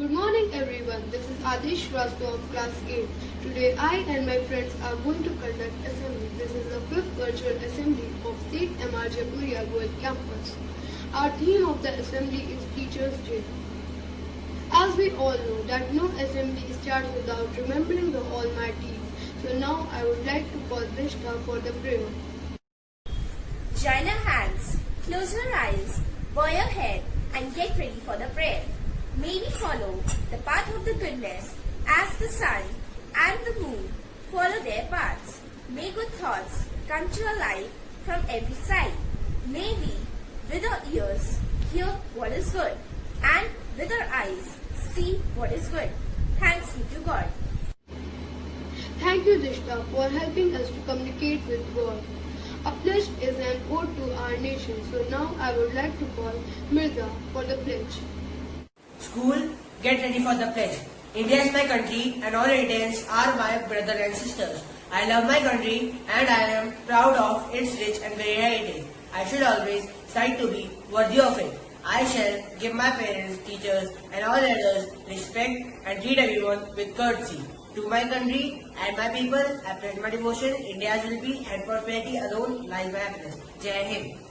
Good morning everyone, this is Adish Shrivastava of class 8. Today I and my friends are going to conduct assembly. This is the 5th virtual assembly of VIII Jaipuria Goel campus. Our theme of the assembly is Teachers' Day. As we all know that no assembly starts without remembering the Almighty. So now I would like to call Rishta for the prayer. Join your hands, close your eyes, bow your head and get ready for the prayer. May we follow the path of the goodness as the sun and the moon follow their paths. May good thoughts come to our life from every side. May we, with our ears, hear what is good and with our eyes, see what is good. Thanks be to God. Thank you Rishta for helping us to communicate with God. A pledge is an ode to our nation. So now I would like to call Mirza for the pledge. School, get ready for the pledge. India is my country and all Indians are my brothers and sisters. I love my country and I am proud of its rich and varied heritage. I should always strive to be worthy of it. I shall give my parents, teachers and all others respect and treat everyone with courtesy. To my country and my people, I pledge my devotion. India's well-being and prosperity alone lies my happiness. Jai Hind.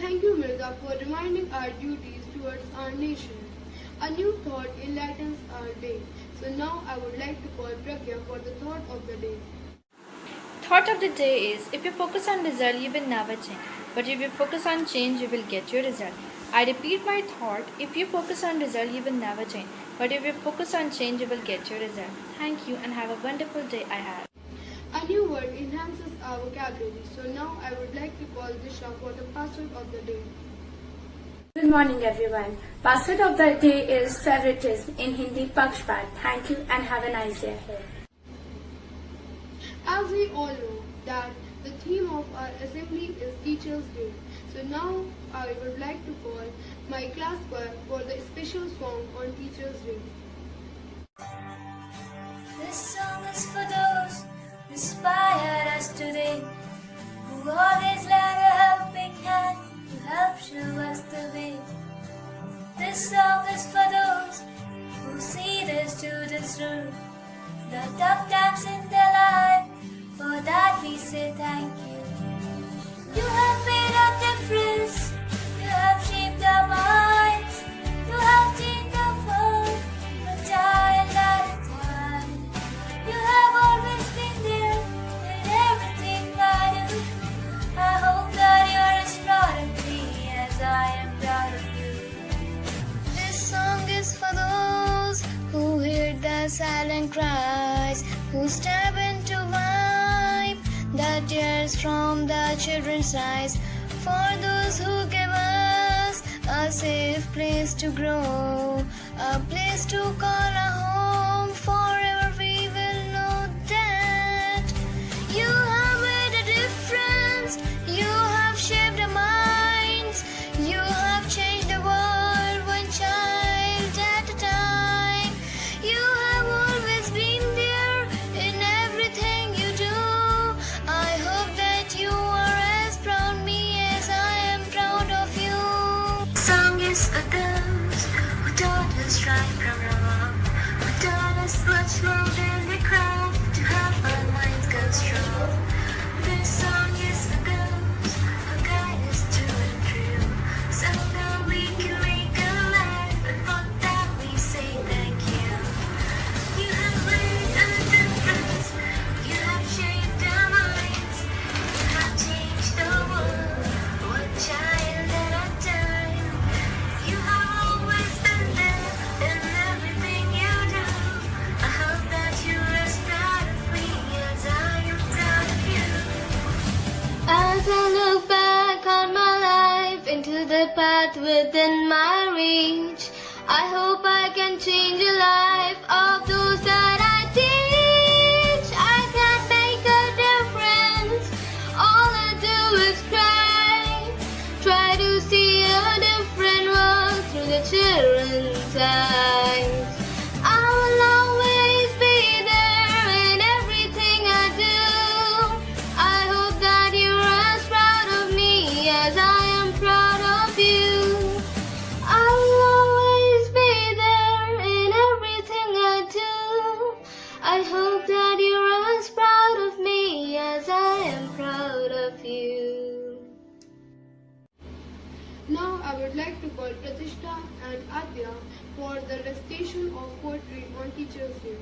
Thank you Mirza for reminding our duties towards our nation. A new thought enlightens our day. So now I would like to call Pragya for the thought of the day. Thought of the day is, if you focus on result, you will never change. But if you focus on change, you will get your result. I repeat my thought, if you focus on result, you will never change. But if you focus on change, you will get your result. Thank you and have a wonderful day ahead. A new word enhances our vocabulary. So now I would like to call Disha for the password of the day. Good morning everyone. Password of the day is favoritism, in Hindi Pakshpat. Thank you and have a nice day ahead. As we all know that the theme of our assembly is Teachers' Day. So now I would like to call my class choir for the special song on Teachers' Day. This song is for those who inspired us today, who always lend a helping hand to help show us the way. This song is for those who see the students through the tough times in their life. For that we say thank you. You have made a difference. You have shaped our minds. You have changed the world, a child at a time. You have always been there in everything I do. I hope that you're as proud of me as I am proud of you. This song is for those who hear the silent cries, who step into wipe the tears from the children's eyes. For those who give us a safe place to grow, a place to call a home. Forever we will know that you have made a difference. You have shaped our minds. You have changed the world one child at a time. You have always been there in everything you do. I hope that you are as proud of me as I am proud of you. Song is for those who taught us right from wrong, who taught us much more than the crowd to help our minds go strong. This song is for those who guide us to and through, so that we can make a life, and for that we say thank you. You have made a difference. You have shaped our minds. You have changed the world, one child at a time. You have always been there in everything you do. I hope that you're as proud of me as I am proud of you. As I look back on my life into the path within my reach, I hope I can change the life of those that I teach. I can't make a difference. All I do is try to see a different world through the children's eyes. I will always be there in everything I do. I hope that you're as proud of me as I am proud of you. I will always would like to call Pratishta and Adya for the recitation of poetry on Teachers' Day.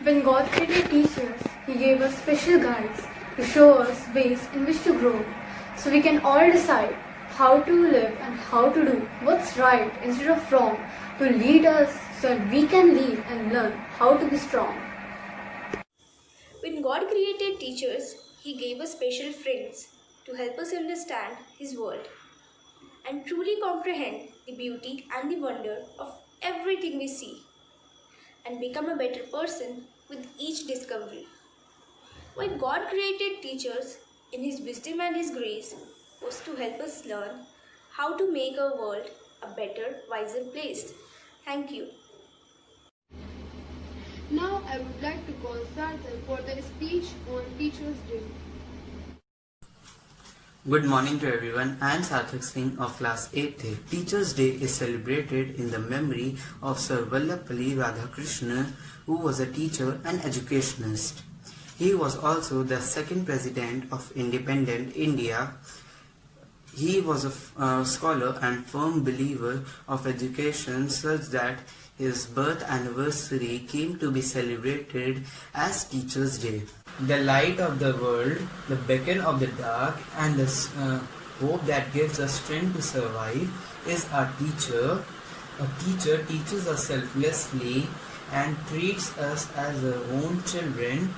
When God created teachers, He gave us special guides to show us ways in which to grow, so we can all decide how to live and how to do what's right instead of wrong, to lead us so that we can lead and learn how to be strong. When God created teachers, He gave us special friends to help us understand His world and truly comprehend the beauty and the wonder of everything we see and become a better person with each discovery. Why God created teachers in His wisdom and His grace was to help us learn how to make our world a better, wiser place. Thank you. Now I would like to call Seth for the speech on Teachers' Day. Good morning to everyone. I am Sarthak Singh of class 8th. Teachers' Day is celebrated in the memory of Sir Vallabhpalli Radhakrishnan, who was a teacher and educationist. He was also the second president of independent India. He was a scholar and firm believer of education, such that his birth anniversary came to be celebrated as Teachers' Day. The light of the world, the beacon of the dark, and the hope that gives us strength to survive is our teacher. A teacher teaches us selflessly and treats us as our own children.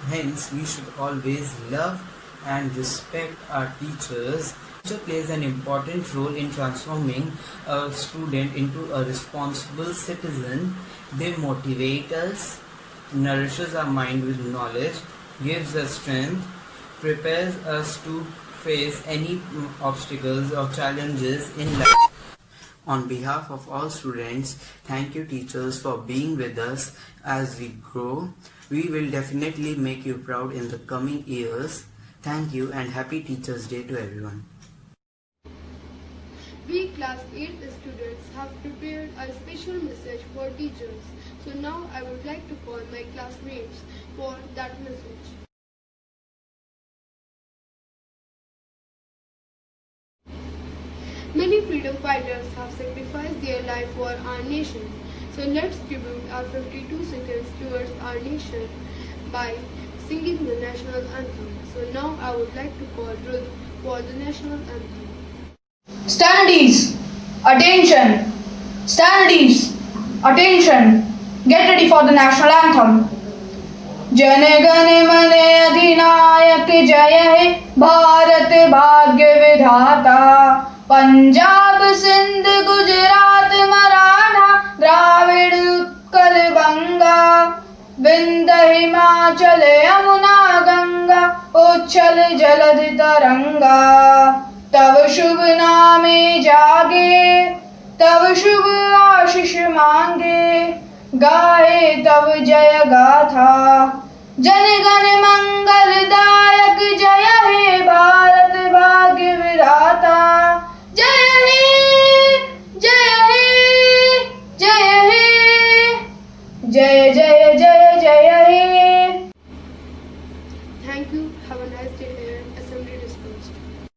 Hence, we should always love and respect our teachers. Teacher plays an important role in transforming a student into a responsible citizen. They motivate us, nourishes our mind with knowledge, gives us strength, prepares us to face any obstacles or challenges in life. On behalf of all students, thank you teachers for being with us as we grow. We will definitely make you proud in the coming years. Thank you and happy Teachers' Day to everyone. We class 8 students have prepared a special message for teachers. So now I would like to call my classmates for that message. Many freedom fighters have sacrificed their life for our nation. So let's tribute our 52 seconds towards our nation by singing the national anthem. So now I would like to call Ruth for the national anthem. Standees, attention! Standees, attention! Get ready for the national anthem. Jana Gana Mana Adhinayak Jaya Hai Bharat Bhagya Vidhata Punjab Sindh Gujarat Maratha Dravid Utkal Banga Vindhya Himachal Yamuna Ganga Uchchal Jalad Taranga तव शुभ नामे जागे तव शुभ आशीष मांगे गाए तव जय गाथा जन गण मंगलदायक जय हे भारत भाग्य विधाता जय हे जय हे जय हे जय जय जय जय हे. Thank you. Have a nice day here. Assembly dispersed.